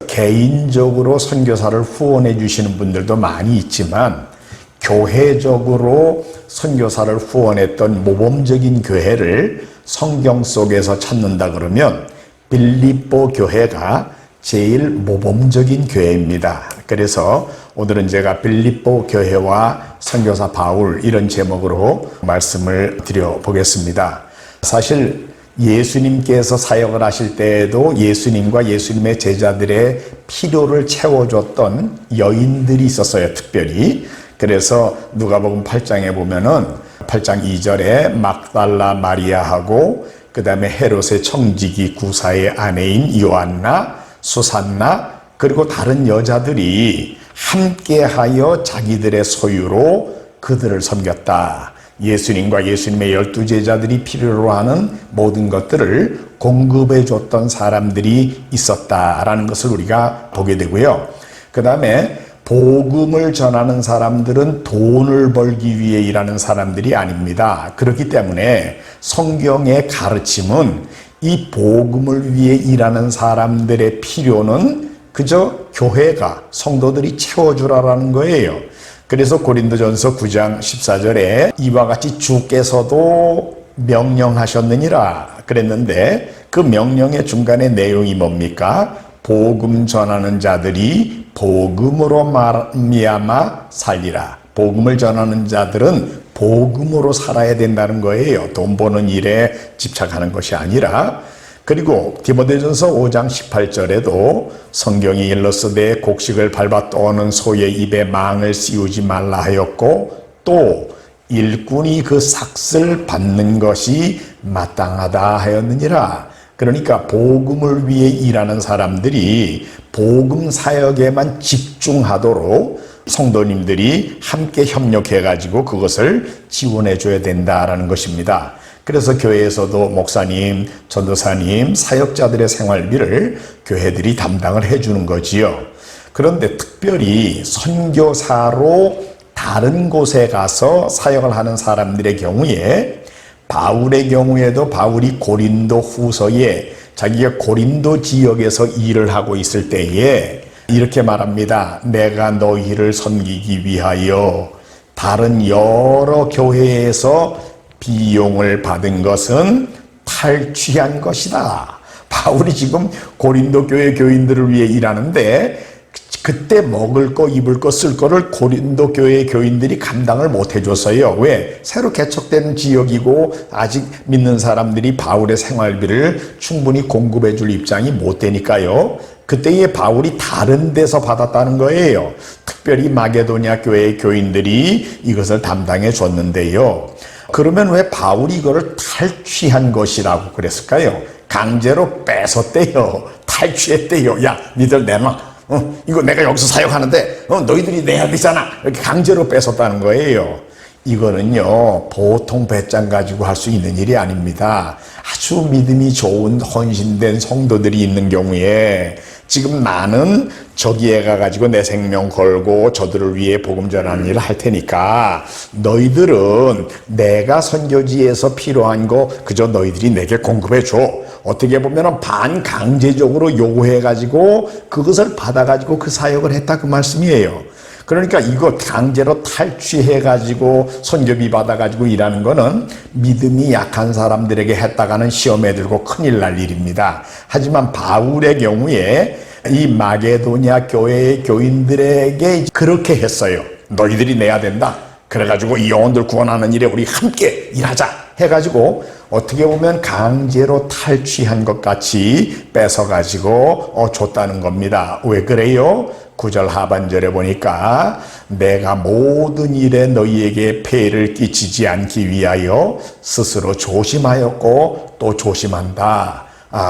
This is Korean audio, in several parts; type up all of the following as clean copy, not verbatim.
개인적으로 선교사를 후원해 주시는 분들도 많이 있지만 교회적으로 선교사를 후원했던 모범적인 교회를 성경 속에서 찾는다 그러면 빌립보 교회가 제일 모범적인 교회입니다. 그래서 오늘은 제가 빌립보 교회와 선교사 바울 이런 제목으로 말씀을 드려보겠습니다. 사실 예수님께서 사역을 하실 때에도 예수님과 예수님의 제자들의 필요를 채워줬던 여인들이 있었어요, 특별히. 그래서 누가복음 8장에 보면은 8장 2절에 막달라 마리아하고 그 다음에 헤롯의 청지기 구사의 아내인 요한나, 수산나 그리고 다른 여자들이 함께하여 자기들의 소유로 그들을 섬겼다. 예수님과 예수님의 12제자들이 필요로 하는 모든 것들을 공급해 줬던 사람들이 있었다라는 것을 우리가 보게 되고요. 그 다음에 복음을 전하는 사람들은 돈을 벌기 위해 일하는 사람들이 아닙니다. 그렇기 때문에 성경의 가르침은 이 복음을 위해 일하는 사람들의 필요는 그저 교회가, 성도들이 채워주라라는 거예요. 그래서 고린도전서 9장 14절에 이와 같이 주께서도 명령하셨느니라 그랬는데 그 명령의 중간에 내용이 뭡니까? 복음 전하는 자들이 복음으로 말미암아 살리라. 복음을 전하는 자들은 복음으로 살아야 된다는 거예요. 돈 버는 일에 집착하는 것이 아니라. 그리고 디모데전서 5장 18절에도 성경이 일러스되 곡식을 밟아 떠오는 소의 입에 망을 씌우지 말라 하였고 또 일꾼이 그 삭슬 받는 것이 마땅하다 하였느니라. 그러니까 복음을 위해 일하는 사람들이 복음 사역에만 집중하도록 성도님들이 함께 협력해가지고 그것을 지원해 줘야 된다라는 것입니다. 그래서 교회에서도 목사님, 전도사님, 사역자들의 생활비를 교회들이 담당을 해주는 거지요. 그런데 특별히 선교사로 다른 곳에 가서 사역을 하는 사람들의 경우에 바울의 경우에도 바울이 고린도 후서에 자기가 고린도 지역에서 일을 하고 있을 때에 이렇게 말합니다. 내가 너희를 섬기기 위하여 다른 여러 교회에서 비용을 받은 것은 탈취한 것이다. 바울이 지금 고린도 교회 교인들을 위해 일하는데 그때 먹을 거, 입을 거, 쓸 거를 고린도 교회 교인들이 감당을 못 해줬어요. 왜? 새로 개척된 지역이고 아직 믿는 사람들이 바울의 생활비를 충분히 공급해 줄 입장이 못 되니까요. 그때에 바울이 다른 데서 받았다는 거예요. 특별히 마게도냐 교회의 교인들이 이것을 담당해 줬는데요. 그러면 왜 바울이 이거를 탈취한 것이라고 그랬을까요? 강제로 뺏었대요. 탈취했대요. 야, 니들 내놔. 이거 내가 여기서 사역하는데 너희들이 내야 되잖아. 이렇게 강제로 뺏었다는 거예요. 이거는요 보통 배짱 가지고 할 수 있는 일이 아닙니다. 아주 믿음이 좋은 헌신된 성도들이 있는 경우에 지금 나는 저기에 가가지고 내 생명 걸고 저들을 위해 복음 전하는 일을 할 테니까 너희들은 내가 선교지에서 필요한 거 그저 너희들이 내게 공급해 줘. 어떻게 보면 반강제적으로 요구해가지고 그것을 받아가지고 그 사역을 했다 그 말씀이에요. 그러니까 이거 강제로 탈취해가지고 선교비 받아가지고 일하는 거는 믿음이 약한 사람들에게 했다가는 시험에 들고 큰일 날 일입니다. 하지만 바울의 경우에 이 마게도냐 교회의 교인들에게 그렇게 했어요. 너희들이 내야 된다. 그래가지고 이 영혼들 구원하는 일에 우리 함께 일하자 해가지고 어떻게 보면 강제로 탈취한 것 같이 뺏어가지고 줬다는 겁니다. 왜 그래요? 9절 하반절에 보니까 내가 모든 일에 너희에게 폐해를 끼치지 않기 위하여 스스로 조심하였고 또 조심한다.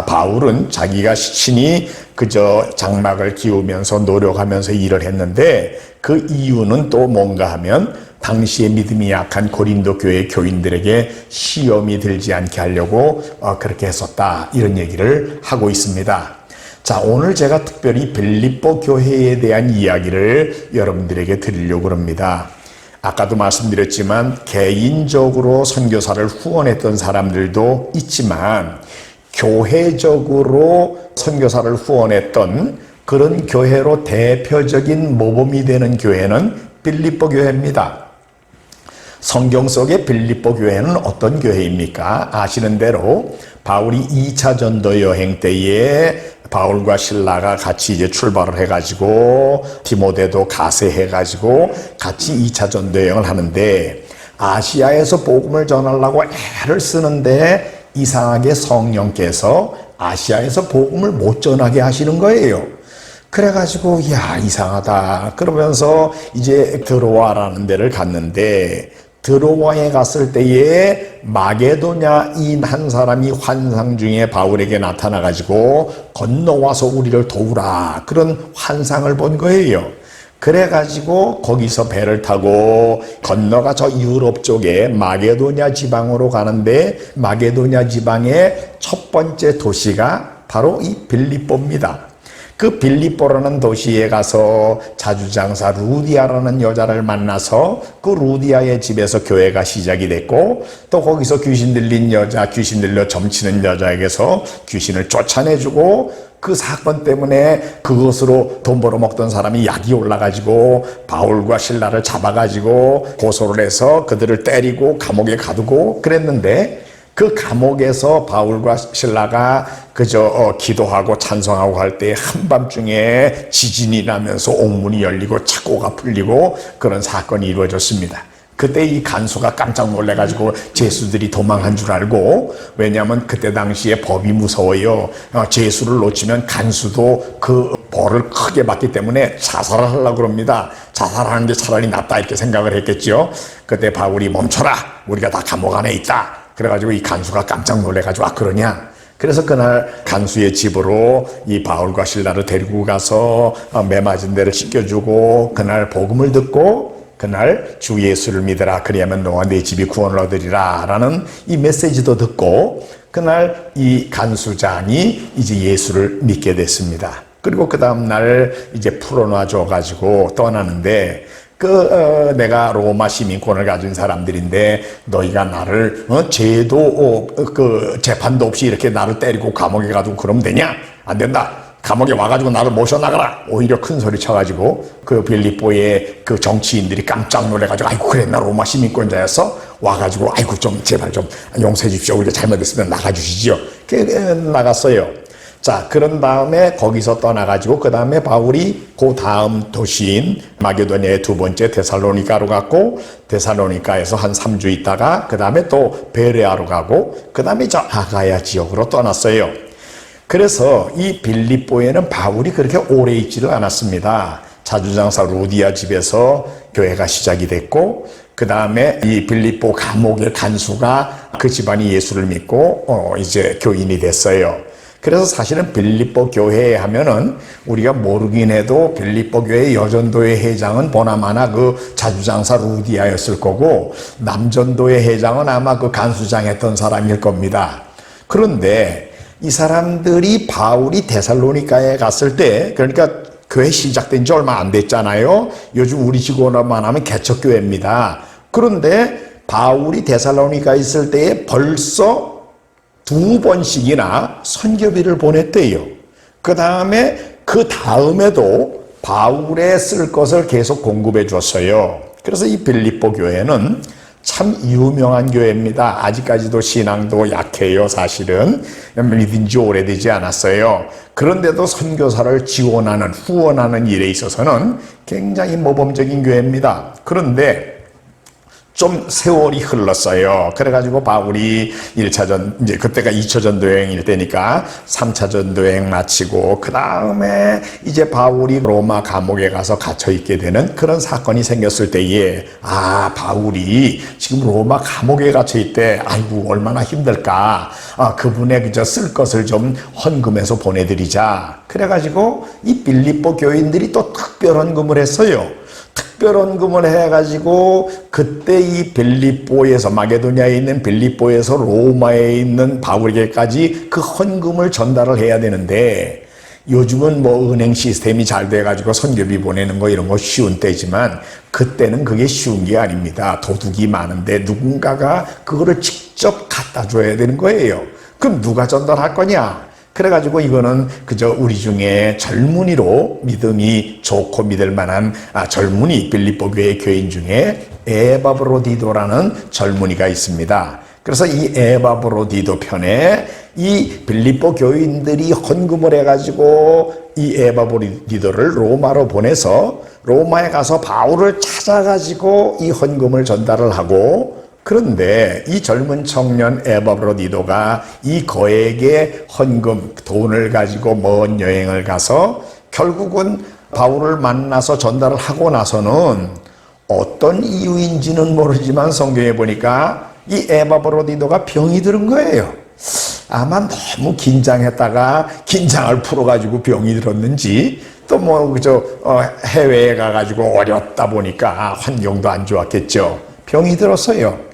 바울은 자기가 친히 그저 장막을 기우면서 노력하면서 일을 했는데 그 이유는 또 뭔가 하면 당시에 믿음이 약한 고린도 교회 교인들에게 시험이 들지 않게 하려고 그렇게 했었다, 이런 얘기를 하고 있습니다. 자, 오늘 제가 특별히 빌립보 교회에 대한 이야기를 여러분들에게 드리려고 합니다. 아까도 말씀드렸지만 개인적으로 선교사를 후원했던 사람들도 있지만 교회적으로 선교사를 후원했던 그런 교회로 대표적인 모범이 되는 교회는 빌립보 교회입니다. 성경 속의 빌립보 교회는 어떤 교회입니까? 아시는 대로 바울이 2차 전도 여행 때에 바울과 실라가 같이 이제 출발을 해가지고 디모데도 가세해가지고 같이 2차 전도 여행을 하는데 아시아에서 복음을 전하려고 애를 쓰는데 이상하게 성령께서 아시아에서 복음을 못 전하게 하시는 거예요. 그래가지고 야, 이상하다 그러면서 이제 드로아라는 데를 갔는데 드로아에 갔을 때에 마게도냐인 한 사람이 환상 중에 바울에게 나타나가지고 건너와서 우리를 도우라, 그런 환상을 본 거예요. 그래가지고 거기서 배를 타고 건너가 저 유럽 쪽에 마게도냐 지방으로 가는데 마게도냐 지방의 첫 번째 도시가 바로 이 빌립보입니다. 그 빌립보라는 도시에 가서 자주장사 루디아라는 여자를 만나서 그 루디아의 집에서 교회가 시작이 됐고, 또 거기서 귀신 들린 여자, 귀신 들려 점치는 여자에게서 귀신을 쫓아내주고, 그 사건 때문에 그것으로 돈 벌어먹던 사람이 약이 올라가지고 바울과 실라를 잡아가지고 고소를 해서 그들을 때리고 감옥에 가두고 그랬는데, 그 감옥에서 바울과 실라가 그저 기도하고 찬송하고 할 때 한밤중에 지진이 나면서 옥문이 열리고 착고가 풀리고 그런 사건이 이루어졌습니다. 그때 이 간수가 깜짝 놀래가지고 죄수들이 도망한 줄 알고, 왜냐하면 그때 당시에 법이 무서워요. 죄수를 놓치면 간수도 그 벌을 크게 받기 때문에 자살을 하려고 그럽니다. 자살하는 게 차라리 낫다 이렇게 생각을 했겠죠. 그때 바울이 멈춰라, 우리가 다 감옥 안에 있다. 그래가지고 이 간수가 깜짝 놀래가지고 그러냐. 그래서 그날 간수의 집으로 이 바울과 실라를 데리고 가서 매맞은 데를 씻겨주고 그날 복음을 듣고 그날 주 예수를 믿으라, 그리하면 너와 내 집이 구원을 얻으리라 라는 이 메시지도 듣고 그날 이 간수장이 이제 예수를 믿게 됐습니다. 그리고 그 다음날 이제 풀어놔 줘가지고 떠나는데 내가 로마 시민권을 가진 사람들인데 너희가 나를 죄도 재판도 없이 이렇게 나를 때리고 감옥에 가두고 그러면 되냐? 안 된다. 감옥에 와가지고 나를 모셔나가라. 오히려 큰 소리 쳐가지고 그 빌립보의 그 정치인들이 깜짝 놀래가지고 아이고 그래 나 로마 시민권자였어? 와가지고 아이고 좀 제발 좀 용서해 주십시오. 우리가 잘못했으면 나가주시지요. 나갔어요. 자, 그런 다음에 거기서 떠나가지고 그 다음에 바울이 그 다음 도시인 마게도냐의 두 번째 데살로니가로 갔고, 데살로니가에서 한 3주 있다가 그 다음에 또 베레아로 가고 그 다음에 저 아가야 지역으로 떠났어요. 그래서 이 빌립보에는 바울이 그렇게 오래 있지를 않았습니다. 자주장사 루디아 집에서 교회가 시작이 됐고, 그 다음에 이 빌립보 감옥의 간수가 그 집안이 예수를 믿고 이제 교인이 됐어요. 그래서 사실은 빌립보 교회 하면은 우리가 모르긴 해도 빌립보 교회 여전도의 회장은 보나마나 그 자주장사 루디아였을 거고, 남전도의 회장은 아마 그 간수장 했던 사람일 겁니다. 그런데 이 사람들이 바울이 데살로니가에 갔을 때, 그러니까 교회 시작된 지 얼마 안 됐잖아요. 요즘 우리 시골만 하면 개척교회입니다. 그런데 바울이 데살로니가에 있을 때에 벌써 2번씩이나 선교비를 보냈대요. 그 다음에도 바울에 쓸 것을 계속 공급해 줬어요. 그래서 이 빌립보 교회는 참 유명한 교회입니다. 아직까지도 신앙도 약해요. 사실은 믿은 지 오래되지 않았어요. 그런데도 선교사를 지원하는 후원하는 일에 있어서는 굉장히 모범적인 교회입니다. 그런데 좀 세월이 흘렀어요. 그래가지고 바울이 1차전, 이제 그때가 2차 전도여행일 때니까 3차 전도여행 마치고, 그 다음에 이제 바울이 로마 감옥에 가서 갇혀있게 되는 그런 사건이 생겼을 때에, 바울이 지금 로마 감옥에 갇혀있대. 아이고, 얼마나 힘들까. 그분의 그저 쓸 것을 좀 헌금해서 보내드리자. 그래가지고 이 빌립보 교인들이 또 특별 헌금을 했어요. 특별헌금을 해가지고 그때 이 빌립보에서 마게도냐에 있는 빌립보에서 로마에 있는 바울에게까지 그 헌금을 전달을 해야 되는데 요즘은 뭐 은행 시스템이 잘 돼가지고 선교비 보내는 거 이런 거 쉬운 때지만 그때는 그게 쉬운 게 아닙니다. 도둑이 많은데 누군가가 그거를 직접 갖다 줘야 되는 거예요. 그럼 누가 전달할 거냐? 그래가지고 이거는 그저 우리 중에 젊은이로 믿음이 좋고 믿을 만한 젊은이 빌립보 교회 교인 중에 에바브로디도라는 젊은이가 있습니다. 그래서 이 에바브로디도 편에 이 빌립보 교인들이 헌금을 해가지고 이 에바브로디도를 로마로 보내서 로마에 가서 바울을 찾아가지고 이 헌금을 전달을 하고 그런데 이 젊은 청년 에바브로디도가 이 거액의 헌금, 돈을 가지고 먼 여행을 가서 결국은 바울을 만나서 전달을 하고 나서는 어떤 이유인지는 모르지만 성경에 보니까 이 에바브로디도가 병이 들은 거예요. 아마 너무 긴장했다가 긴장을 풀어가지고 병이 들었는지 또 뭐 그저 해외에 가가지고 어렵다 보니까 환경도 안 좋았겠죠. 병이 들었어요.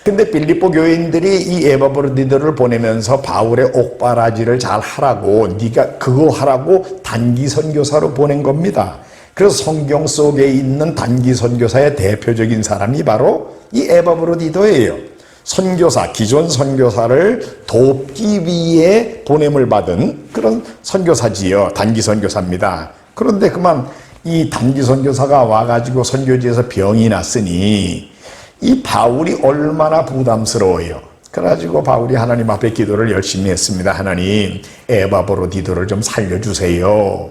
근데 빌립보 교인들이 이 에바브로디도를 보내면서 바울의 옥바라지를 잘 하라고 네가 그거 하라고 단기 선교사로 보낸 겁니다. 그래서 성경 속에 있는 단기 선교사의 대표적인 사람이 바로 이 에바브로디도예요. 선교사, 기존 선교사를 돕기 위해 보냄을 받은 그런 선교사지요. 단기 선교사입니다. 그런데 그만 이 단기 선교사가 와가지고 선교지에서 병이 났으니 이 바울이 얼마나 부담스러워요. 그래가지고 바울이 하나님 앞에 기도를 열심히 했습니다. 하나님, 에바브로디도를 좀 살려주세요.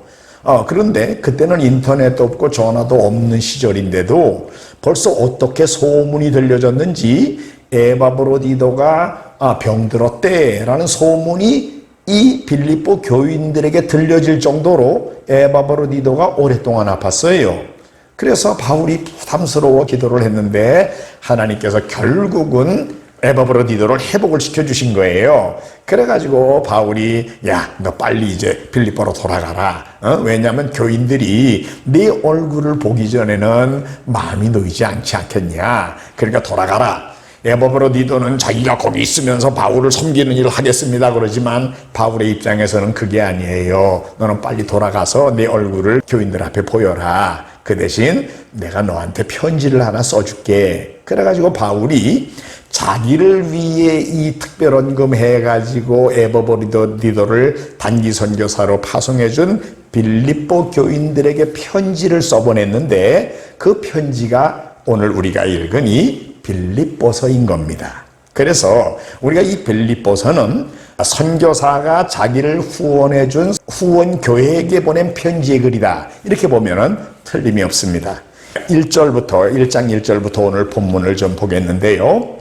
그런데 그때는 인터넷도 없고 전화도 없는 시절인데도 벌써 어떻게 소문이 들려졌는지 에바브로디도가 병들었대라는 소문이 이 빌립보 교인들에게 들려질 정도로 에바브로디도가 오랫동안 아팠어요. 그래서 바울이 부담스러워 기도를 했는데 하나님께서 결국은 에바브로디도를 회복을 시켜주신 거예요. 그래가지고 바울이 야, 너 빨리 이제 빌립보로 돌아가라. 왜냐하면 교인들이 네 얼굴을 보기 전에는 마음이 놓이지 않지 않겠냐. 그러니까 돌아가라. 에바브로디도는 자기가 거기 있으면서 바울을 섬기는 일을 하겠습니다 그러지만 바울의 입장에서는 그게 아니에요. 너는 빨리 돌아가서 내 얼굴을 교인들 앞에 보여라. 그 대신 내가 너한테 편지를 하나 써줄게. 그래가지고 바울이 자기를 위해 이 특별헌금 해가지고 에바브로디도를 단기 선교사로 파송해준 빌립보 교인들에게 편지를 써보냈는데 그 편지가 오늘 우리가 읽은 이 빌립보서인 겁니다. 그래서 우리가 이 빌립보서는 선교사가 자기를 후원해준 후원교회에게 보낸 편지의 글이다. 이렇게 보면은 틀림이 없습니다. 1장 1절부터 오늘 본문을 좀 보겠는데요.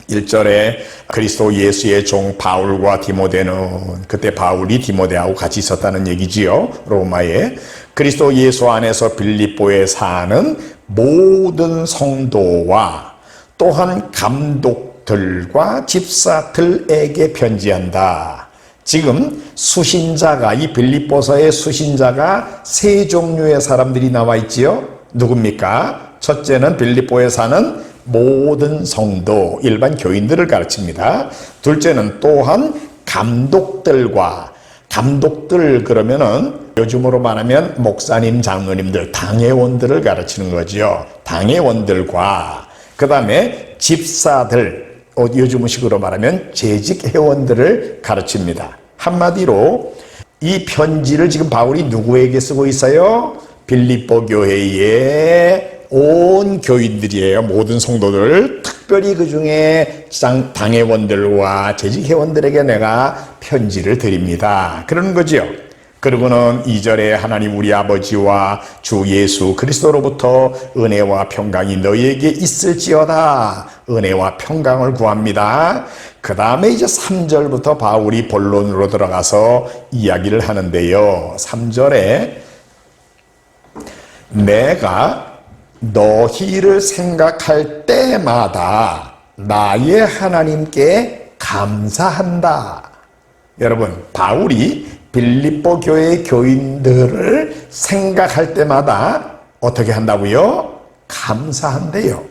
1절에 그리스도 예수의 종 바울과 디모데는 그때 바울이 디모데하고 같이 있었다는 얘기지요. 로마에 그리스도 예수 안에서 빌립보에 사는 모든 성도와 또한 감독들과 집사들에게 편지한다. 지금 수신자가 이 빌립보서의 수신자가 세 종류의 사람들이 나와 있지요. 누굽니까? 첫째는 빌립보에 사는 모든 성도, 일반 교인들을 가르칩니다. 둘째는 또한 감독들과 감독들 그러면은 요즘으로 말하면 목사님, 장로님들, 당회원들을 가르치는 거죠. 당회원들과 그 다음에 집사들, 요즘식으로 말하면 재직 회원들을 가르칩니다. 한마디로 이 편지를 지금 바울이 누구에게 쓰고 있어요? 빌립보 교회의 온 교인들이에요. 모든 성도들, 특별히 그 중에 당회원들과 재직회원들에게 내가 편지를 드립니다. 그러는 거지요. 그리고는 2절에 하나님 우리 아버지와 주 예수 그리스도로부터 은혜와 평강이 너희에게 있을지어다. 은혜와 평강을 구합니다. 그 다음에 이제 3절부터 바울이 본론으로 들어가서 이야기를 하는데요. 3절에 내가 너희를 생각할 때마다 나의 하나님께 감사한다. 여러분, 바울이 빌립보 교회 교인들을 생각할 때마다 어떻게 한다고요? 감사한대요.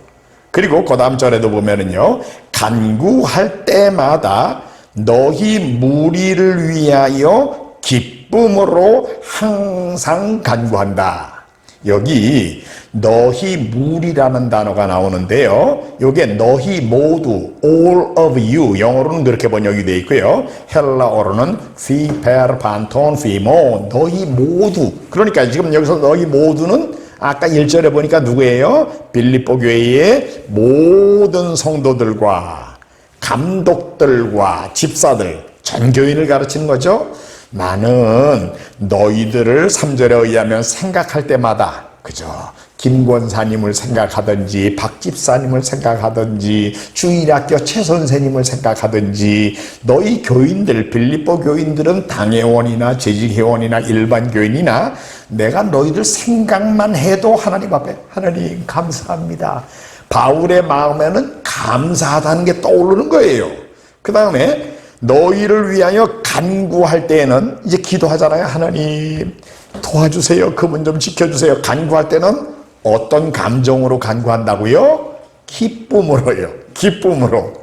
그리고 그 다음 절에도 보면은요, 간구할 때마다 너희 무리를 위하여 기쁨으로 항상 간구한다. 여기 너희 무리라는 단어가 나오는데요, 요게 너희 모두, all of you, 영어로는 그렇게 번역이 되어 있고요, 헬라어로는 phi per panton phimon, 너희 모두. 그러니까 지금 여기서 너희 모두는 아까 1절에 보니까 누구예요? 빌립보 교회의 모든 성도들과 감독들과 집사들, 전 교인을 가르치는 거죠. 나는 너희들을 3절에 의하면 생각할 때마다, 그죠? 김 권사님을 생각하든지 박 집사님을 생각하든지 주일학교 최 선생님을 생각하든지 너희 교인들, 빌립보 교인들은 당회원이나 재직회원이나 일반 교인이나 내가 너희들 생각만 해도 하나님 앞에 하나님 감사합니다. 바울의 마음에는 감사하다는 게 떠오르는 거예요. 그 다음에 너희를 위하여 간구할 때에는 이제 기도하잖아요. 하나님 도와주세요. 그분 좀 지켜주세요. 간구할 때는 어떤 감정으로 간구한다고요? 기쁨으로요. 기쁨으로.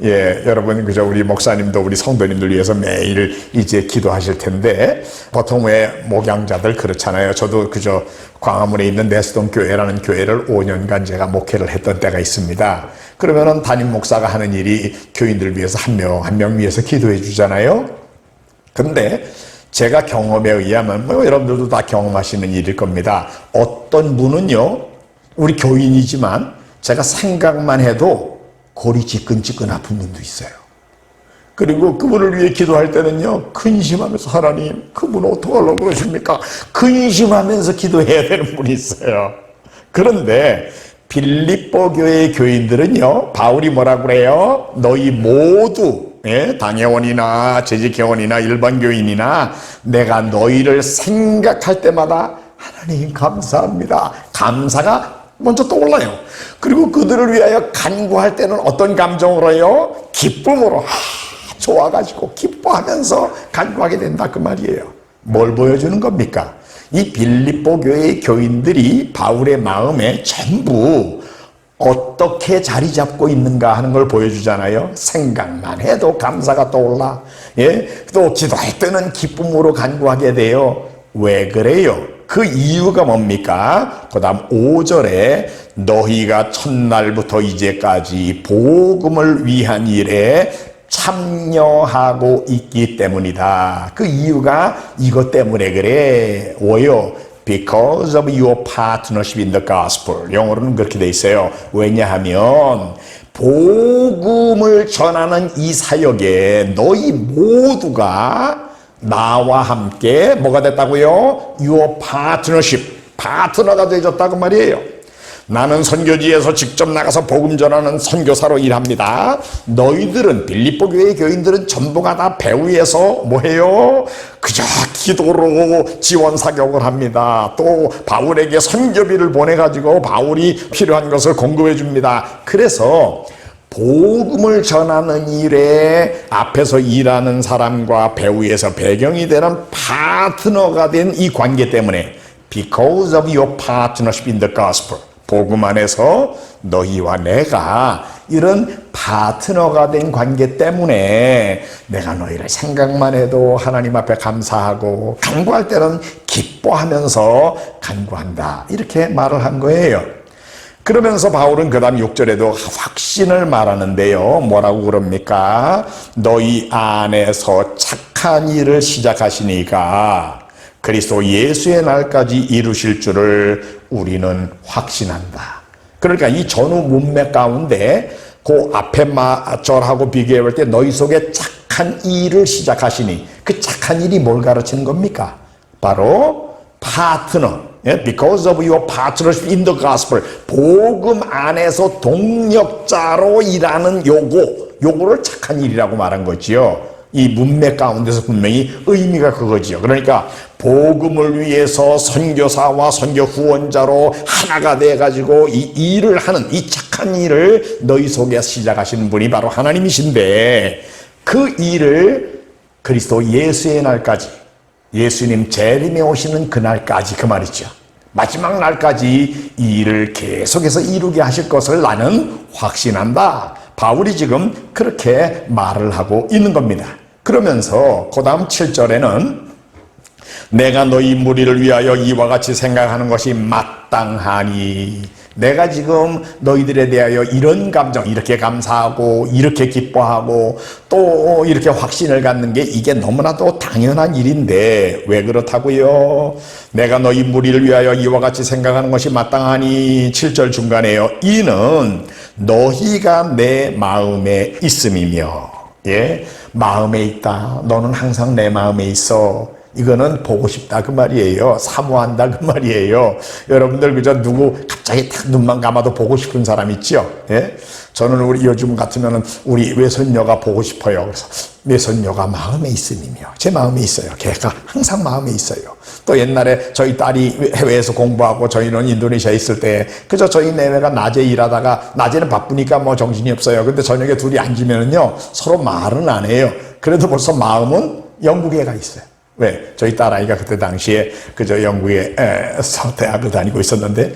예, 여러분, 그저 우리 목사님도 우리 성도님들 위해서 매일 이제 기도하실 텐데, 보통 왜 목양자들 그렇잖아요. 저도 그저 광화문에 있는 내수동 교회라는 교회를 5년간 제가 목회를 했던 때가 있습니다. 그러면은 담임 목사가 하는 일이 교인들 위해서 한 명 한 명 위해서 기도해 주잖아요. 근데 제가 경험에 의하면, 여러분들도 다 경험하시는 일일 겁니다. 어떤 분은요, 우리 교인이지만 제가 생각만 해도 골이 지끈지끈 아픈 분도 있어요. 그리고 그분을 위해 기도할 때는요, 근심하면서 하나님, 그분 어떡하려고 그러십니까? 근심하면서 기도해야 되는 분이 있어요. 그런데 빌립보 교회의 교인들은요, 바울이 뭐라고 그래요? 너희 모두, 당회원이나 재직회원이나 일반 교인이나 내가 너희를 생각할 때마다 하나님 감사합니다. 감사가 먼저 떠올라요. 그리고 그들을 위하여 간구할 때는 어떤 감정으로요? 기쁨으로, 좋아가지고 기뻐하면서 간구하게 된다 그 말이에요. 뭘 보여주는 겁니까? 이 빌립보 교회의 교인들이 바울의 마음에 전부 어떻게 자리 잡고 있는가 하는 걸 보여주잖아요. 생각만 해도 감사가 떠올라. 예? 또 기도할 때는 기쁨으로 간구하게 돼요. 왜 그래요? 그 이유가 뭡니까? 그 다음 5절에 너희가 첫날부터 이제까지 복음을 위한 일에 참여하고 있기 때문이다. 그 이유가 이것 때문에 그래. 왜요? Because of your partnership in the gospel. 영어로는 그렇게 돼 있어요. 왜냐하면 복음을 전하는 이 사역에 너희 모두가 나와 함께 뭐가 됐다고요? Your partnership. 파트너가 되어졌다고 말이에요. 나는 선교지에서 직접 나가서 복음 전하는 선교사로 일합니다. 너희들은, 빌립보 교회의 교인들은 전부가 다 배후에서 뭐해요? 그저 기도로 지원 사격을 합니다. 또 바울에게 선교비를 보내가지고 바울이 필요한 것을 공급해 줍니다. 그래서 복음을 전하는 일에 앞에서 일하는 사람과 배후에서 배경이 되는 파트너가 된 이 관계 때문에 Because of your partnership in the gospel. 복음 안에서 너희와 내가 이런 파트너가 된 관계 때문에 내가 너희를 생각만 해도 하나님 앞에 감사하고 간구할 때는 기뻐하면서 간구한다. 이렇게 말을 한 거예요. 그러면서 바울은 그 다음 6절에도 확신을 말하는데요. 뭐라고 그럽니까? 너희 안에서 착한 일을 시작하시니까 그리스도 예수의 날까지 이루실 줄을 우리는 확신한다. 그러니까 이 전후 문맥 가운데 그 앞에 절하고 비교해 볼 때 너희 속에 착한 일을 시작하시니 그 착한 일이 뭘 가르치는 겁니까? 바로 파트너. Because of your partnership in the gospel. 복음 안에서 동력자로 일하는 요거를 착한 일이라고 말한 거지요. 이 문맥 가운데서 분명히 의미가 그거지요. 그러니까 복음을 위해서 선교사와 선교 후원자로 하나가 돼가지고 이 일을 하는 이 착한 일을 너희 속에 시작하시는 분이 바로 하나님이신데 그 일을 그리스도 예수의 날까지 예수님 재림에 오시는 그날까지 그 말이죠. 마지막 날까지 이 일을 계속해서 이루게 하실 것을 나는 확신한다. 바울이 지금 그렇게 말을 하고 있는 겁니다. 그러면서 그 다음 7절에는 내가 너희 무리를 위하여 이와 같이 생각하는 것이 마땅하니, 내가 지금 너희들에 대하여 이런 감정, 이렇게 감사하고 이렇게 기뻐하고 또 이렇게 확신을 갖는 게 이게 너무나도 당연한 일인데 왜 그렇다고요? 내가 너희 무리를 위하여 이와 같이 생각하는 것이 마땅하니, 7절 중간에요. 이는 너희가 내 마음에 있음이며. 예, 마음에 있다. 너는 항상 내 마음에 있어. 이거는 보고 싶다 그 말이에요. 사모한다 그 말이에요. 여러분들 그저 누구 갑자기 딱 눈만 감아도 보고 싶은 사람 있죠? 예? 저는 우리 요즘 같으면은 우리 외손녀가 보고 싶어요. 그래서 외손녀가 마음에 있음이며, 제 마음에 있어요. 걔가 항상 마음에 있어요. 또 옛날에 저희 딸이 해외에서 공부하고 저희는 인도네시아에 있을 때 그저 저희 내외가 낮에 일하다가, 낮에는 바쁘니까 뭐 정신이 없어요. 근데 저녁에 둘이 앉으면은요 서로 말은 안 해요. 그래도 벌써 마음은 영국에 가 있어요. 왜? 저희 딸아이가 그때 당시에 그저 영국에서 대학을 다니고 있었는데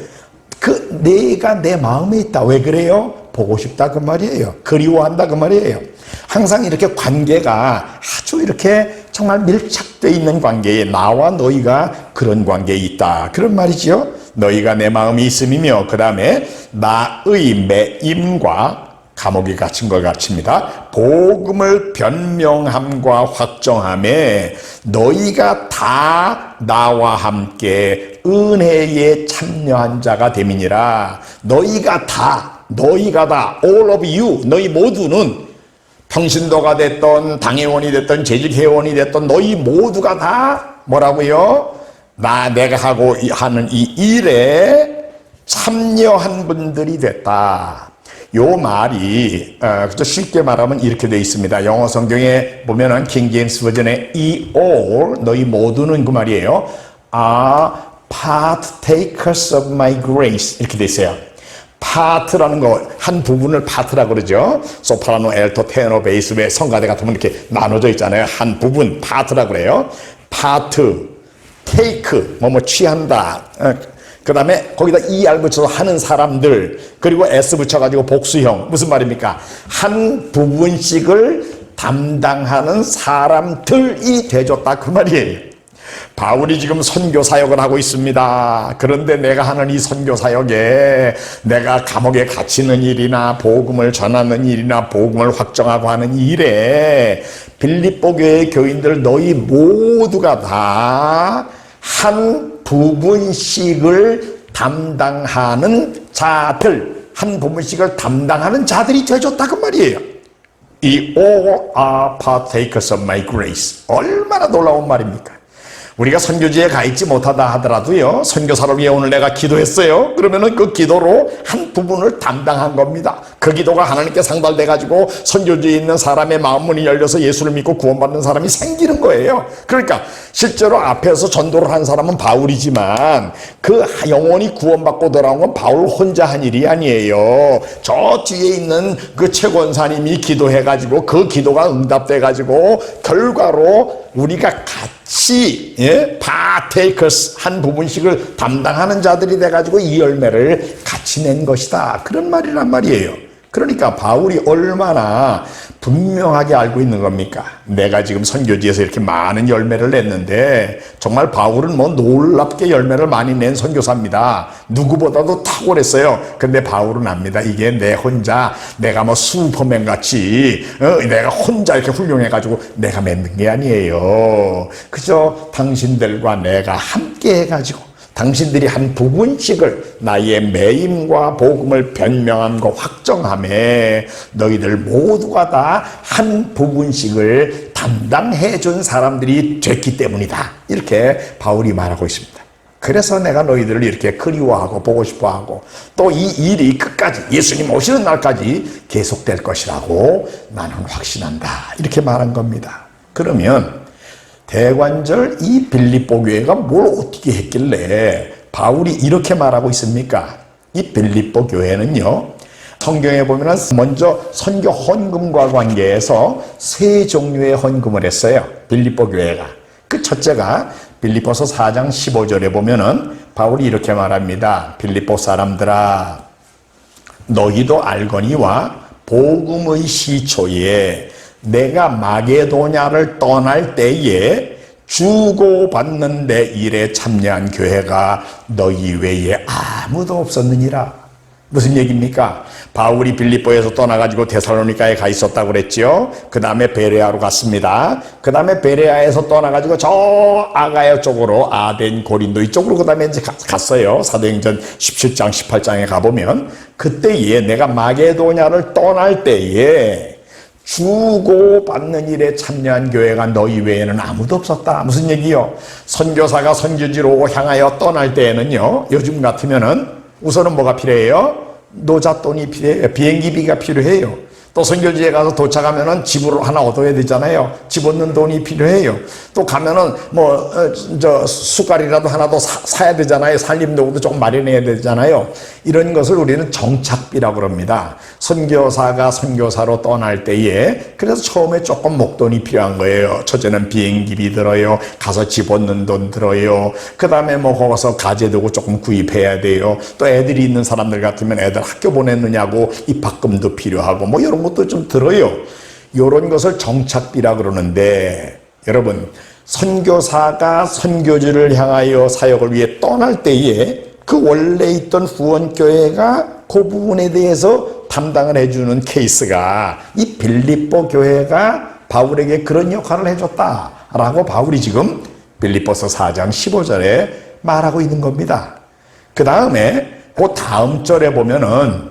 내가 내 마음에 있다. 왜 그래요? 보고 싶다 그 말이에요. 그리워한다 그 말이에요. 항상 이렇게 관계가 아주 이렇게 정말 밀착되어 있는 관계에 나와 너희가 그런 관계에 있다. 그런 말이죠. 너희가 내 마음이 있음이며, 그 다음에 나의 매임과 감옥에 갇힌 걸 갇힙니다. 복음을 변명함과 확정함에 너희가 다 나와 함께 은혜에 참여한 자가 됨이니라. 너희가 다, all of you, 너희 모두는 평신도가 됐던 당회원이 됐던 재직회원이 됐던 너희 모두가 다 뭐라고요? 내가 하고 하는 이 일에 참여한 분들이 됐다. 요 말이 쉽게 말하면 이렇게 되어 있습니다. 영어 성경에 보면은 킹 제임스 버전에 이 all, 너희 모두는 그 말이에요. are partakers of my grace 이렇게 되어 있어요. 파트라는 거, 한 부분을 파트라고 그러죠. 소프라노, 알토, 테너, 베이스, 왜 성가대 같은 건 이렇게 나눠져 있잖아요. 한 부분, 파트라고 그래요. 파트, 테이크, 취한다. 그 다음에 거기다 ER 붙여서 하는 사람들, 그리고 S 붙여가지고 복수형. 무슨 말입니까? 한 부분씩을 담당하는 사람들이 되줬다 그 말이에요. 바울이 지금 선교 사역을 하고 있습니다. 그런데 내가 하는 이 선교 사역에 내가 감옥에 갇히는 일이나 복음을 전하는 일이나 복음을 확정하고 하는 일에 빌립보 교회의 교인들 너희 모두가 다 한 부분씩을 담당하는 자들, 한 부분씩을 담당하는 자들이 되어줬다 그 말이에요. 이 all are partakers of my grace. 얼마나 놀라운 말입니까? 우리가 선교지에 가 있지 못하다 하더라도요, 선교사를 위해 오늘 내가 기도했어요. 그러면은 그 기도로 한 부분을 담당한 겁니다. 그 기도가 하나님께 상달돼 가지고 선교지에 있는 사람의 마음 문이 열려서 예수를 믿고 구원받는 사람이 생기는 거예요. 그러니까 실제로 앞에서 전도를 한 사람은 바울이지만 그 영혼이 구원받고 돌아온 건 바울 혼자 한 일이 아니에요. 저 뒤에 있는 그 최권사님이 기도해 가지고 그 기도가 응답돼 가지고 결과로 우리가 같이 partakers 한 부분씩을 담당하는 자들이 돼가지고 이 열매를 같이 낸 것이다. 그런 말이란 말이에요. 그러니까 바울이 얼마나 분명하게 알고 있는 겁니까? 내가 지금 선교지에서 이렇게 많은 열매를 냈는데 정말 바울은 놀랍게 열매를 많이 낸 선교사입니다. 누구보다도 탁월했어요. 근데 바울은 압니다. 이게 내 혼자 내가 슈퍼맨 같이 내가 혼자 이렇게 훌륭해가지고 내가 맺는 게 아니에요. 그저 당신들과 내가 함께 해가지고 당신들이 한 부분씩을 나의 매임과 복음을 변명함과 확정함에 너희들 모두가 다 한 부분씩을 담당해 준 사람들이 됐기 때문이다. 이렇게 바울이 말하고 있습니다. 그래서 내가 너희들을 이렇게 그리워하고 보고 싶어하고 또 이 일이 끝까지 예수님 오시는 날까지 계속될 것이라고 나는 확신한다. 이렇게 말한 겁니다. 그러면 대관절 이 빌립보 교회가 뭘 어떻게 했길래 바울이 이렇게 말하고 있습니까? 이 빌립보 교회는요, 성경에 보면 먼저 선교 헌금과 관계해서 세 종류의 헌금을 했어요. 빌립보 교회가. 그 첫째가 빌립보서 4장 15절에 보면은 바울이 이렇게 말합니다. 빌립보 사람들아, 너희도 알거니와 복음의 시초에 내가 마게도냐를 떠날 때에 주고받는 내 일에 참여한 교회가 너희 외에 아무도 없었느니라. 무슨 얘기입니까? 바울이 빌립보에서 떠나가지고 데살로니가에 가 있었다고 그랬죠. 그 다음에 베레아로 갔습니다. 그 다음에 베레아에서 떠나가지고 저 아가야 쪽으로 아덴, 고린도 이쪽으로 그 다음에 이제 갔어요. 사도행전 17장, 18장에 가보면 그때에 내가 마게도냐를 떠날 때에 주고받는 일에 참여한 교회가 너희 외에는 아무도 없었다. 무슨 얘기요? 선교사가 선교지로 향하여 떠날 때에는요, 요즘 같으면은 우선은 뭐가 필요해요? 노잣돈이 필요해요. 비행기비가 필요해요. 또 선교지에 가서 도착하면은 집을 하나 얻어야 되잖아요. 집 얻는 돈이 필요해요. 또 가면은 숟갈이라도 하나 더 사야 되잖아요. 살림도구도 조금 마련해야 되잖아요. 이런 것을 우리는 정착비라고 그럽니다. 선교사가 선교사로 떠날 때에 그래서 처음에 조금 목돈이 필요한 거예요. 첫째는 비행기비 들어요. 가서 집 얻는 돈 들어요. 그 다음에 뭐 거기서 가재도구 조금 구입해야 돼요. 또 애들이 있는 사람들 같으면 애들 학교 보냈느냐고 입학금도 필요하고 뭐 이런 것도 좀 들어요. 이런 것을 정착비라 그러는데, 여러분, 선교사가 선교지를 향하여 사역을 위해 떠날 때에 그 원래 있던 후원교회가 그 부분에 대해서 담당을 해주는 케이스가 이 빌립보 교회가 바울에게 그런 역할을 해줬다라고 바울이 지금 빌립보서 4장 15절에 말하고 있는 겁니다. 그 다음에 그 다음 절에 보면은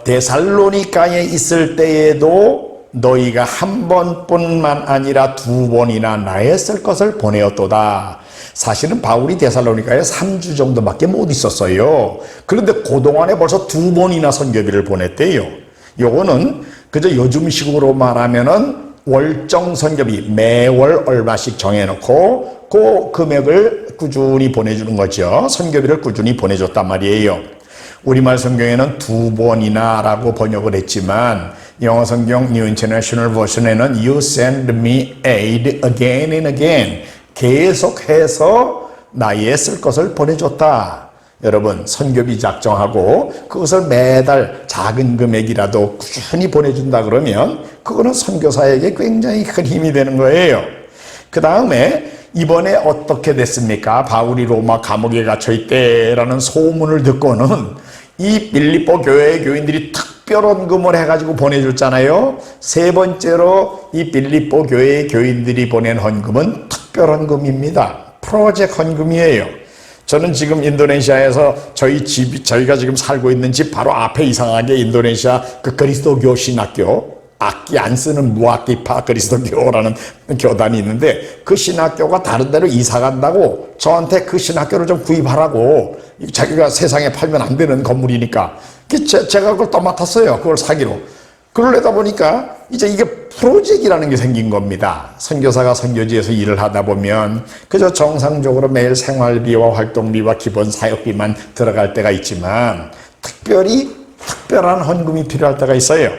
데살로니가에 있을 때에도 너희가 한 번뿐만 아니라 두 번이나 나의 쓸 것을 보내었도다. 사실은 바울이 데살로니가에 3주 정도밖에 못 있었어요. 그런데 그동안에 벌써 두 번이나 선교비를 보냈대요. 요거는 그저 요즘식으로 말하면은 월정 선교비, 매월 얼마씩 정해놓고 그 금액을 꾸준히 보내주는 거죠. 선교비를 꾸준히 보내줬단 말이에요. 우리말 성경에는 두 번이나 라고 번역을 했지만 영어 성경 New International Version에는 You send me aid again and again, 계속해서 나의 쓸 것을 보내줬다. 여러분, 선교비 작정하고 그것을 매달 작은 금액이라도 꾸준히 보내준다 그러면 그거는 선교사에게 굉장히 큰 힘이 되는 거예요. 그 다음에 이번에 어떻게 됐습니까? 바울이 로마 감옥에 갇혀있대라는 소문을 듣고는 이 빌립보 교회의 교인들이 특별헌금을 해가지고 보내줬잖아요. 세 번째로 이 빌립보 교회의 교인들이 보낸 헌금은 특별헌금입니다. 프로젝트 헌금이에요. 저는 지금 인도네시아에서 저희가 지금 살고 있는 집 바로 앞에 이상하게 인도네시아 그 그리스도교 신학교, 악기 안 쓰는 무악기파 그리스도교라는 교단이 있는데 그 신학교가 다른 데로 이사 간다고 저한테 그 신학교를 좀 구입하라고, 자기가 세상에 팔면 안 되는 건물이니까 제가 그걸 떠맡았어요. 그걸 사기로. 그러려다 보니까 이제 이게 프로젝트라는 게 생긴 겁니다. 선교사가 선교지에서 일을 하다 보면 그저 정상적으로 매일 생활비와 활동비와 기본 사역비만 들어갈 때가 있지만 특별한 헌금이 필요할 때가 있어요.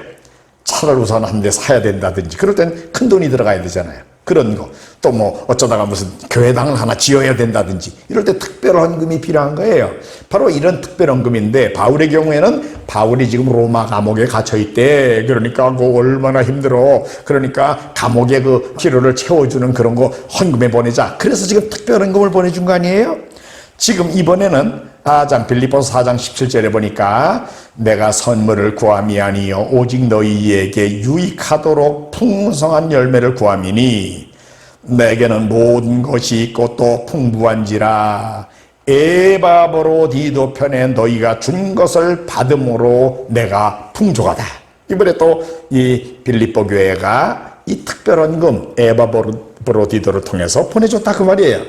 차를 우선 한 대 사야 된다든지, 그럴 땐 큰 돈이 들어가야 되잖아요. 그런 거. 또 뭐 어쩌다가 무슨 교회당을 하나 지어야 된다든지, 이럴 때 특별헌금이 필요한 거예요. 바로 이런 특별헌금인데, 바울의 경우에는 바울이 지금 로마 감옥에 갇혀있대. 그러니까 그 얼마나 힘들어. 그러니까 감옥에 그 필요를 채워주는 그런 거 헌금에 보내자. 그래서 지금 특별헌금을 보내준 거 아니에요? 지금 이번에는 빌립보서 4장 17절에 보니까 내가 선물을 구함이 아니요 오직 너희에게 유익하도록 풍성한 열매를 구함이니 내게는 모든 것이 있고 또 풍부한지라 에바브로디도 편에 너희가 준 것을 받음으로 내가 풍족하다. 이번에 또 이 빌립보 교회가 이 특별헌금 에바브로디도를 통해서 보내줬다 그 말이에요.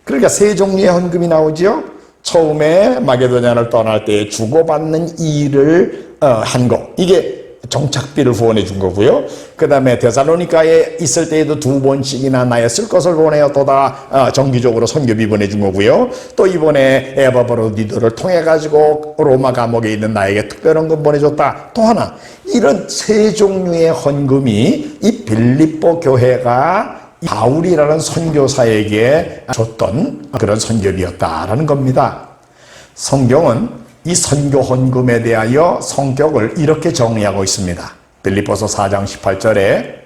그러니까 세 종류의 헌금이 나오죠. 처음에 마게도냐를 떠날 때 주고받는 일을 한 거, 이게 정착비를 후원해 준 거고요. 그 다음에 데살로니가에 있을 때에도 두 번씩이나 나의 쓸 것을 보내었도다, 정기적으로 선교비 보내준 거고요. 또 이번에 에바브로디도를 통해 가지고 로마 감옥에 있는 나에게 특별헌금 보내줬다. 또 하나, 이런 세 종류의 헌금이 이 빌립보 교회가 바울이라는 선교사에게 줬던 그런 선교비였다라는 겁니다. 성경은 이 선교 헌금에 대하여 성격을 이렇게 정의하고 있습니다. 빌립보서 4장 18절에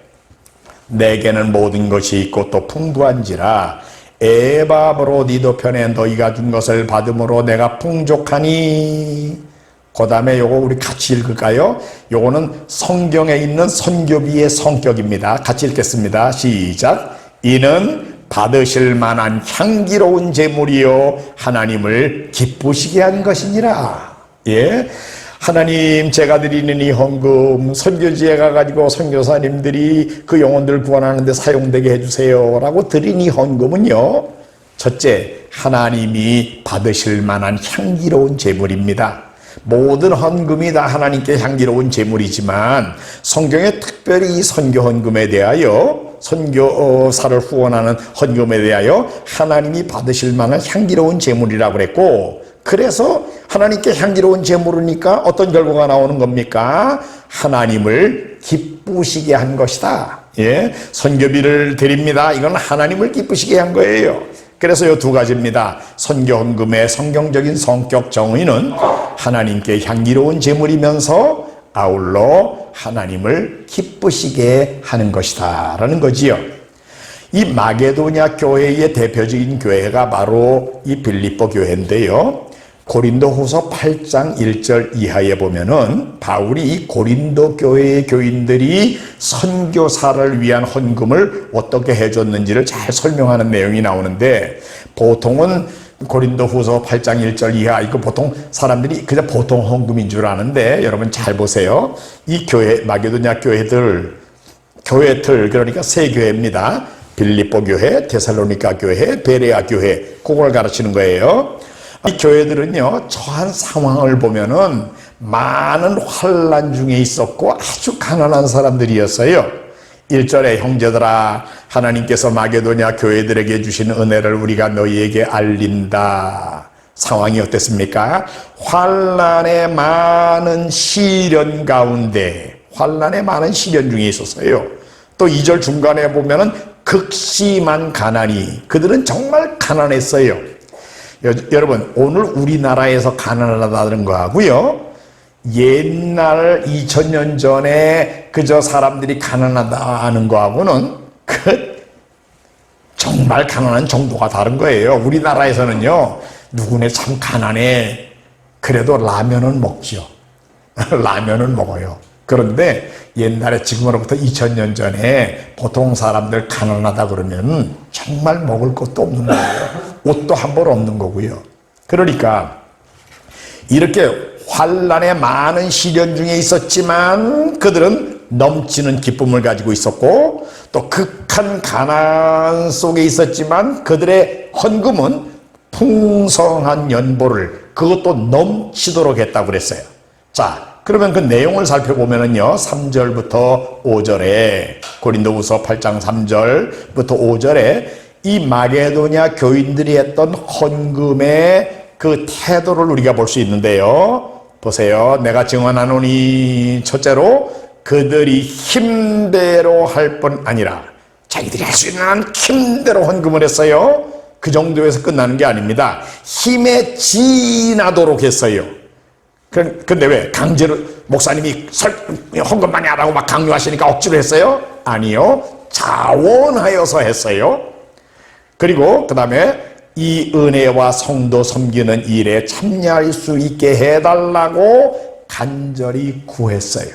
내게는 모든 것이 있고 또 풍부한지라 에바브로 니도 편에 너희가 준 것을 받음으로 내가 풍족하니. 그 다음에 요거 우리 같이 읽을까요? 요거는 성경에 있는 선교비의 성격입니다. 같이 읽겠습니다. 시작. 이는 받으실 만한 향기로운 제물이요 하나님을 기쁘시게 한 것이니라. 예, 하나님 제가 드리는 이 헌금 선교지에 가가지고 선교사님들이 그 영혼들을 구원하는 데 사용되게 해주세요 라고 드린 이 헌금은요, 첫째, 하나님이 받으실 만한 향기로운 제물입니다. 모든 헌금이 다 하나님께 향기로운 제물이지만 성경에 특별히 이 선교 헌금에 대하여, 선교사를 후원하는 헌금에 대하여 하나님이 받으실 만한 향기로운 제물이라고 그랬고, 그래서 하나님께 향기로운 제물이니까 어떤 결과가 나오는 겁니까? 하나님을 기쁘시게 한 것이다. 예, 선교비를 드립니다. 이건 하나님을 기쁘시게 한 거예요. 그래서 이 두 가지입니다. 선교 헌금의 성경적인 성격 정의는 하나님께 향기로운 제물이면서 아울러 하나님을 기쁘시게 하는 것이다 라는 거지요. 이 마게도냐 교회의 대표적인 교회가 바로 이 빌립보 교회인데요. 고린도후서 8장 1절 이하에 보면은 바울이 이 고린도 교회의 교인들이 선교사를 위한 헌금을 어떻게 해줬는지를 잘 설명하는 내용이 나오는데, 보통은 고린도후서 8장 1절 이하, 이거 보통 사람들이 그냥 보통 헌금인 줄 아는데, 여러분 잘 보세요. 이 교회, 마게도냐 교회들, 그러니까 세 교회입니다. 빌립보 교회, 데살로니가 교회, 베레아 교회, 그걸 가르치는 거예요. 이 교회들은요, 처한 상황을 보면은 많은 환난 중에 있었고 아주 가난한 사람들이었어요. 1절에 형제들아, 하나님께서 마게도냐 교회들에게 주신 은혜를 우리가 너희에게 알린다. 상황이 어땠습니까? 환난의 많은 시련 가운데, 환난의 많은 시련 중에 있었어요. 또 2절 중간에 보면은 극심한 가난이, 그들은 정말 가난했어요. 여러분, 오늘 우리나라에서 가난하다는 거하고요, 옛날 2000년 전에 그저 사람들이 가난하다는 거하고는 정말 가난한 정도가 다른 거예요. 우리나라에서는요, 누구네 참 가난해, 그래도 라면은 먹죠. 라면은 먹어요. 그런데 옛날에, 지금으로부터 2000년 전에 보통 사람들 가난하다 그러면 정말 먹을 것도 없는 거예요. 옷도 한 벌 없는 거고요. 그러니까 이렇게 환난의 많은 시련 중에 있었지만 그들은 넘치는 기쁨을 가지고 있었고, 또 극한 가난 속에 있었지만 그들의 헌금은 풍성한 연보를, 그것도 넘치도록 했다고 그랬어요. 자, 그러면 그 내용을 살펴보면은요, 3절부터 5절에, 고린도후서 8장 3절부터 5절에 이 마게도냐 교인들이 했던 헌금의 그 태도를 우리가 볼 수 있는데요. 보세요. 내가 증언하노니, 첫째로 그들이 힘대로 할 뿐 아니라 자기들이 할 수 있는 한 힘대로 헌금을 했어요. 그 정도에서 끝나는 게 아닙니다. 힘에 지나도록 했어요. 근데 왜? 강제로, 목사님이 헌금 많이 하라고 막 강요하시니까 억지로 했어요? 아니요. 자원하여서 했어요. 그리고 그 다음에 이 은혜와 성도 섬기는 일에 참여할 수 있게 해달라고 간절히 구했어요.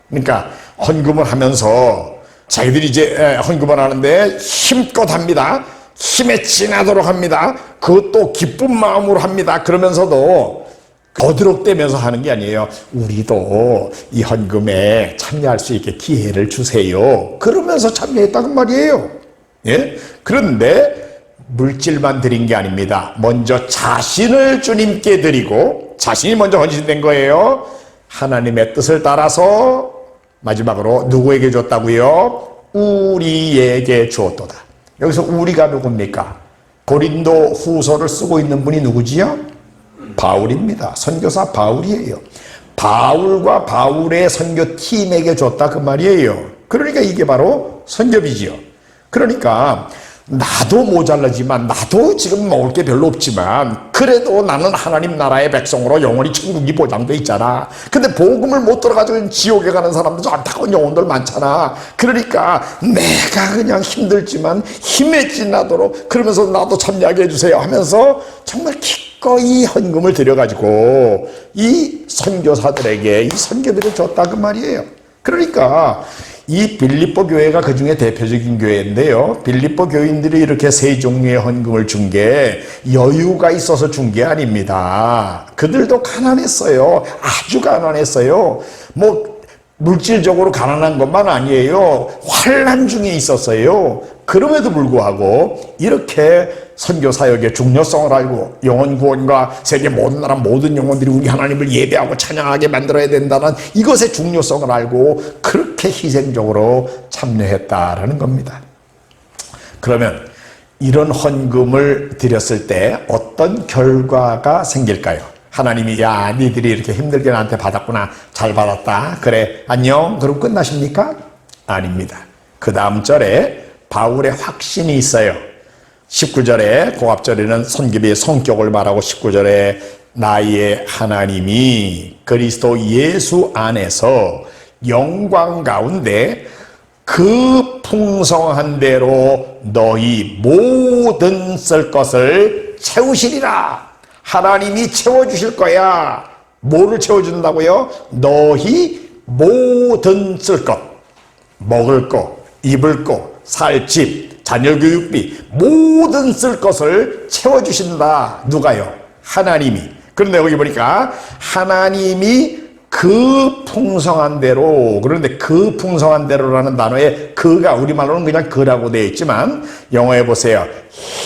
그러니까 헌금을 하면서 자기들이 이제 헌금을 하는데 힘껏 합니다. 힘에 지나도록 합니다. 그것도 기쁜 마음으로 합니다. 그러면서도 거드럭대면서 하는 게 아니에요. 우리도 이 헌금에 참여할 수 있게 기회를 주세요. 그러면서 참여했다는 말이에요. 예? 그런데 물질만 드린 게 아닙니다. 먼저 자신을 주님께 드리고, 자신이 먼저 헌신된 거예요. 하나님의 뜻을 따라서 마지막으로 누구에게 줬다고요? 우리에게 주었도다. 여기서 우리가 누굽니까? 고린도 후서를 쓰고 있는 분이 누구지요? 바울입니다. 선교사 바울이에요. 바울과 바울의 선교팀에게 줬다 그 말이에요. 그러니까 이게 바로 선교비지요. 그러니까 나도 모자라지만, 나도 지금 먹을 게 별로 없지만, 그래도 나는 하나님 나라의 백성으로 영원히 천국이 보장돼 있잖아. 근데 복음을 못 들어가지고 지옥에 가는 사람들 안타까운 영혼들 많잖아. 그러니까 내가 그냥 힘들지만 힘에 지나도록, 그러면서 나도 참여하게 해주세요 하면서 정말 기꺼이 헌금을 들여가지고 이 선교사들에게 이 선교비를 줬다 그 말이에요. 그러니까 이 빌립보 교회가 그 중에 대표적인 교회인데요. 빌립보 교인들이 이렇게 세 종류의 헌금을 준 게 여유가 있어서 준 게 아닙니다. 그들도 가난했어요. 아주 가난했어요. 뭐 물질적으로 가난한 것만 아니에요. 환난 중에 있었어요. 그럼에도 불구하고 이렇게 선교 사역의 중요성을 알고 영혼 구원과 세계 모든 나라 모든 영혼들이 우리 하나님을 예배하고 찬양하게 만들어야 된다는 이것의 중요성을 알고 그렇게 희생적으로 참여했다라는 겁니다. 그러면 이런 헌금을 드렸을 때 어떤 결과가 생길까요? 하나님이 야 니들이 이렇게 힘들게 나한테 받았구나, 잘 받았다, 그래 안녕, 그럼 끝나십니까? 아닙니다. 그 다음 절에 바울의 확신이 있어요. 19절에 그 앞절에는 선교비의 성격을 말하고 19절에 나의 하나님이 그리스도 예수 안에서 영광 가운데 그 풍성한 대로 너희 모든 쓸 것을 채우시리라. 하나님이 채워주실 거야. 뭐를 채워준다고요? 너희 모든 쓸 것, 먹을 거, 입을 거, 살 집, 자녀 교육비, 모든 쓸 것을 채워주신다. 누가요? 하나님이. 그런데 여기 보니까 하나님이 그 풍성한 대로, 그런데 그 풍성한 대로라는 단어에 그가 우리말로는 그냥 그라고 되어 있지만 영어에 보세요.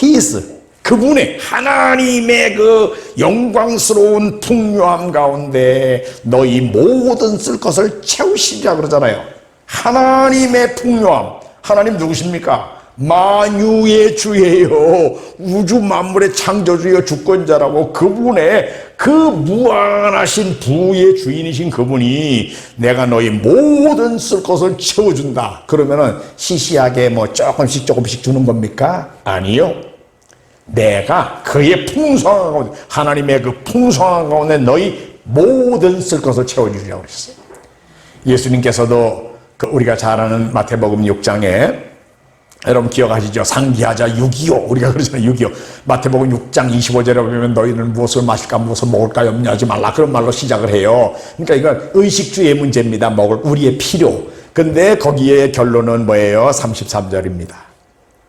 His, 그분의 하나님의 그 영광스러운 풍요함 가운데 너희 모든 쓸 것을 채우시자 그러잖아요. 하나님의 풍요함. 하나님 누구십니까? 만유의 주예요. 우주 만물의 창조주여 주권자라고 그분의 그 무한하신 부의 주인이신 그분이 내가 너희 모든 쓸 것을 채워준다. 그러면은 시시하게 뭐 조금씩 주는 겁니까? 아니요. 내가 그의 풍성한 가운데, 하나님의 그 풍성한 가운데 너희 모든 쓸 것을 채워주리라고 그랬어요. 예수님께서도 우리가 잘 아는 마태복음 6장에 여러분 기억하시죠? 상기하자 6.25 우리가 그러잖아요. 6.25 마태복음 6장 25절에 보면 너희는 무엇을 마실까 무엇을 먹을까 염려하지 말라 그런 말로 시작을 해요. 그러니까 이건 의식주의 문제입니다. 먹을 우리의 필요. 근데 거기에 결론은 뭐예요? 33절입니다.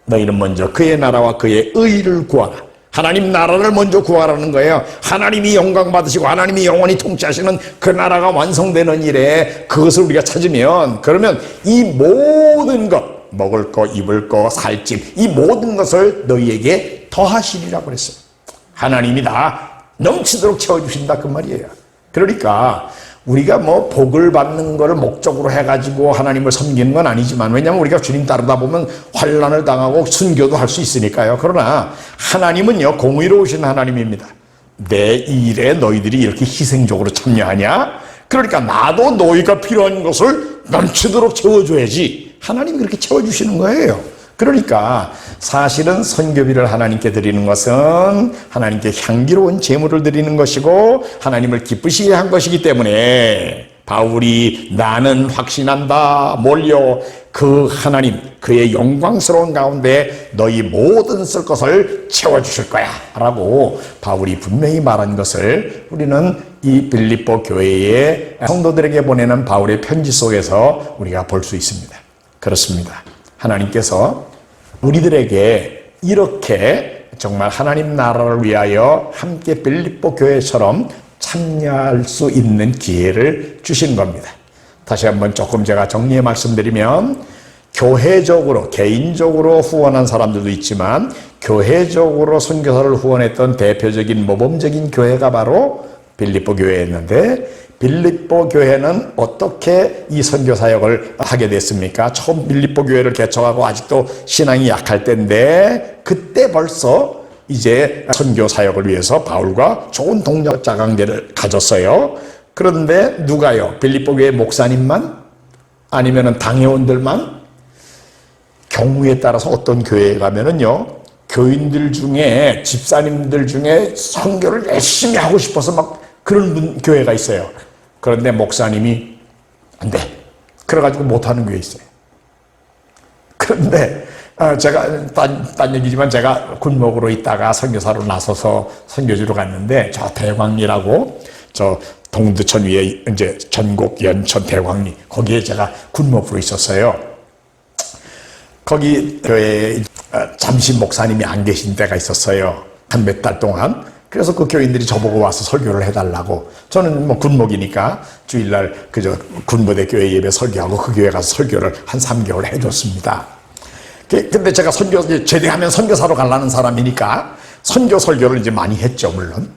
너희는 먼저 그의 나라와 그의 의를 구하라. 하나님 나라를 먼저 구하라는 거예요. 하나님이 영광 받으시고 하나님이 영원히 통치하시는 그 나라가 완성되는 일에 그것을 우리가 찾으면, 그러면 이 모든 것, 먹을 거, 입을 거, 살 집, 이 모든 것을 너희에게 더하시리라고 그랬어요. 하나님이 다 넘치도록 채워주신다 그 말이에요. 그러니까 우리가 뭐 복을 받는 거를 목적으로 해가지고 하나님을 섬기는 건 아니지만, 왜냐하면 우리가 주님 따르다 보면 환난을 당하고 순교도 할 수 있으니까요. 그러나 하나님은요 공의로우신 하나님입니다. 내 일에 너희들이 이렇게 희생적으로 참여하냐? 그러니까 나도 너희가 필요한 것을 넘치도록 채워줘야지. 하나님이 그렇게 채워주시는 거예요. 그러니까 사실은 선교비를 하나님께 드리는 것은 하나님께 향기로운 제물을 드리는 것이고 하나님을 기쁘시게 한 것이기 때문에 바울이 나는 확신한다. 뭘요? 그 하나님, 그의 영광스러운 가운데 너희 모든 쓸 것을 채워주실 거야 라고 바울이 분명히 말한 것을 우리는 이 빌립보 교회의 성도들에게 보내는 바울의 편지 속에서 우리가 볼 수 있습니다. 그렇습니다. 하나님께서 우리들에게 이렇게 정말 하나님 나라를 위하여 함께 빌립보 교회처럼 참여할 수 있는 기회를 주신 겁니다. 다시 한번 조금 제가 정리해 말씀드리면, 교회적으로 개인적으로 후원한 사람들도 있지만 교회적으로 선교사를 후원했던 대표적인 모범적인 교회가 바로 빌립보 교회였는데, 빌립보 교회는 어떻게 이 선교 사역을 하게 됐습니까? 처음 빌립보 교회를 개척하고 아직도 신앙이 약할 때인데 그때 벌써 이제 선교 사역을 위해서 바울과 좋은 동력 자강대를 가졌어요. 그런데 누가요? 빌립보 교회 목사님만? 아니면은 당회원들만? 경우에 따라서 어떤 교회에 가면은요, 교인들 중에, 집사님들 중에 선교를 열심히 하고 싶어서 막 그런 교회가 있어요. 그런데 목사님이 안 돼. 그래가지고 못하는 교회 있어요. 그런데 제가 딴 얘기지만 제가 군목으로 있다가 선교사로 나서서 선교지로 갔는데 저 대광리라고 저 동두천 위에 이제 전곡 연천 대광리 거기에 제가 군목으로 있었어요. 거기 교회에 잠시 목사님이 안 계신 때가 있었어요. 한 몇 달 동안. 그래서 그 교인들이 저보고 와서 설교를 해달라고. 저는 뭐 군목이니까 주일날 그저 군부대 교회 예배 설교하고 그 교회 가서 설교를 한 3개월 해줬습니다. 근데 제가 선교 제대하면 선교사로 가려는 사람이니까 선교 설교를 이제 많이 했죠, 물론.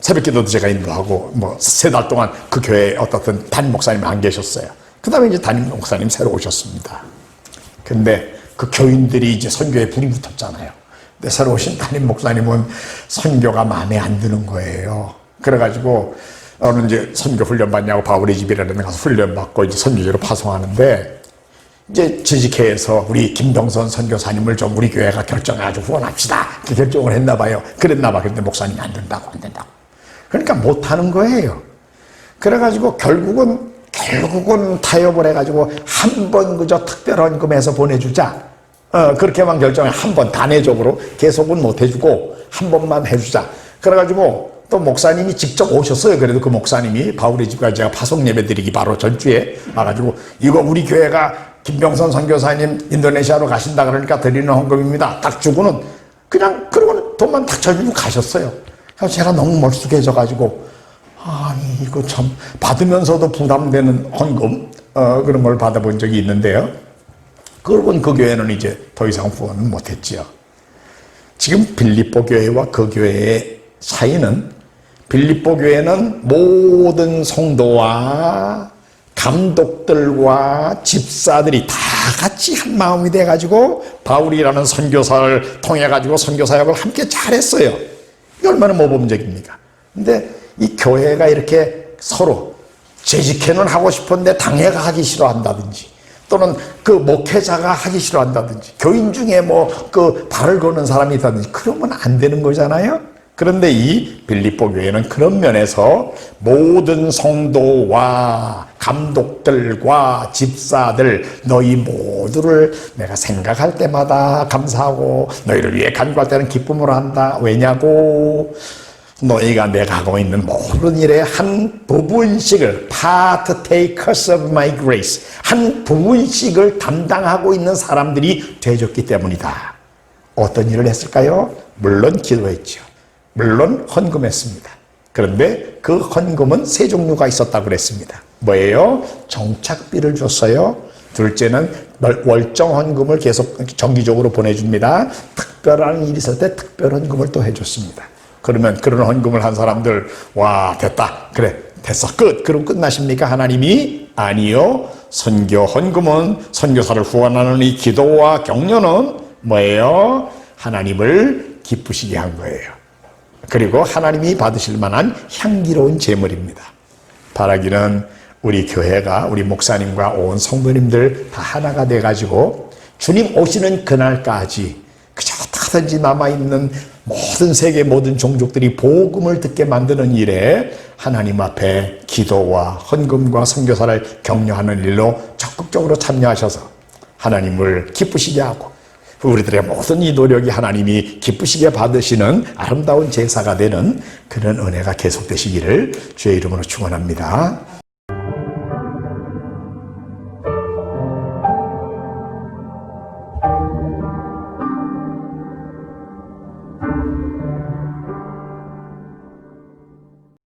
새벽기도도 제가 인도하고 뭐 3달 동안 그 교회에 어떻든 담임 목사님이 안 계셨어요. 그 다음에 이제 담임 목사님 새로 오셨습니다. 근데 그 교인들이 이제 선교에 불이 붙었잖아요. 근데 새로 오신 담임 목사님은 선교가 마음에 안 드는 거예요. 그래가지고 어느 이제 선교 훈련 받냐고 바울의 집이라는 데 가서 훈련 받고 이제 선교지로 파송하는데 이제 지직회에서 우리 김병선 선교사님을 좀 우리 교회가 결정해가지고 후원합시다. 그 결정을 했나 봐요. 그랬나 봐. 근데 목사님이 안 된다고. 그러니까 못하는 거예요. 그래가지고 결국은 타협을 해가지고 한 번 그저 특별헌금해서 보내주자. 그렇게만 결정해. 한 번 단회적으로 계속은 못 해주고 한 번만 해주자. 그래가지고 또 목사님이 직접 오셨어요. 그래도 그 목사님이 바울의 집까지 제가 파송 예배 드리기 바로 전주에 와가지고 이거 우리 교회가 김병선 선교사님 인도네시아로 가신다 그러니까 드리는 헌금입니다. 딱 주고는 그냥 그러고는 돈만 딱 쳐주고 가셨어요. 그래서 제가 너무 멀쑥해져가지고 아니 이거 참 받으면서도 부담되는 헌금 그런 걸 받아본 적이 있는데요. 그러고는 그 교회는 이제 더 이상 후원은 못했지요. 지금 빌립보 교회와 그 교회의 차이는 빌립보 교회는 모든 성도와 감독들과 집사들이 다 같이 한 마음이 돼가지고 바울이라는 선교사를 통해가지고 선교사역을 함께 잘했어요. 이게 얼마나 모범적입니까? 근데 이 교회가 이렇게 서로 재직회는 하고 싶은데 당회가 하기 싫어한다든지 또는 그 목회자가 하기 싫어한다든지 교인 중에 뭐 그 발을 거는 사람이 있다든지 그러면 안 되는 거잖아요. 그런데 이 빌립보 교회는 그런 면에서 모든 성도와 감독들과 집사들 너희 모두를 내가 생각할 때마다 감사하고 너희를 위해 간구할 때는 기쁨으로 한다. 왜냐고 너희가 내가 하고 있는 모든 일에 한 부분씩을 partakers of my grace 한 부분씩을 담당하고 있는 사람들이 되어줬기 때문이다. 어떤 일을 했을까요? 물론 기도했죠. 물론 헌금했습니다. 그런데 그 헌금은 세 종류가 있었다고 그랬습니다. 뭐예요? 정착비를 줬어요. 둘째는 월정 헌금을 계속 정기적으로 보내줍니다. 특별한 일이 있을 때 특별 헌금을 또 해줬습니다. 그러면 그런 헌금을 한 사람들 와 됐다 그래 됐어 끝 그럼 끝나십니까? 하나님이 아니요. 선교 헌금은 선교사를 후원하는 이 기도와 격려는 뭐예요? 하나님을 기쁘시게 한 거예요. 그리고 하나님이 받으실 만한 향기로운 제물입니다. 바라기는 우리 교회가 우리 목사님과 온 성도님들 다 하나가 돼가지고 주님 오시는 그날까지 그저 어떻게든지 남아있는 모든 세계 모든 종족들이 복음을 듣게 만드는 일에 하나님 앞에 기도와 헌금과 선교사를 격려하는 일로 적극적으로 참여하셔서 하나님을 기쁘시게 하고 우리들의 모든 이 노력이 하나님이 기쁘시게 받으시는 아름다운 제사가 되는 그런 은혜가 계속되시기를 주의 이름으로 축원합니다.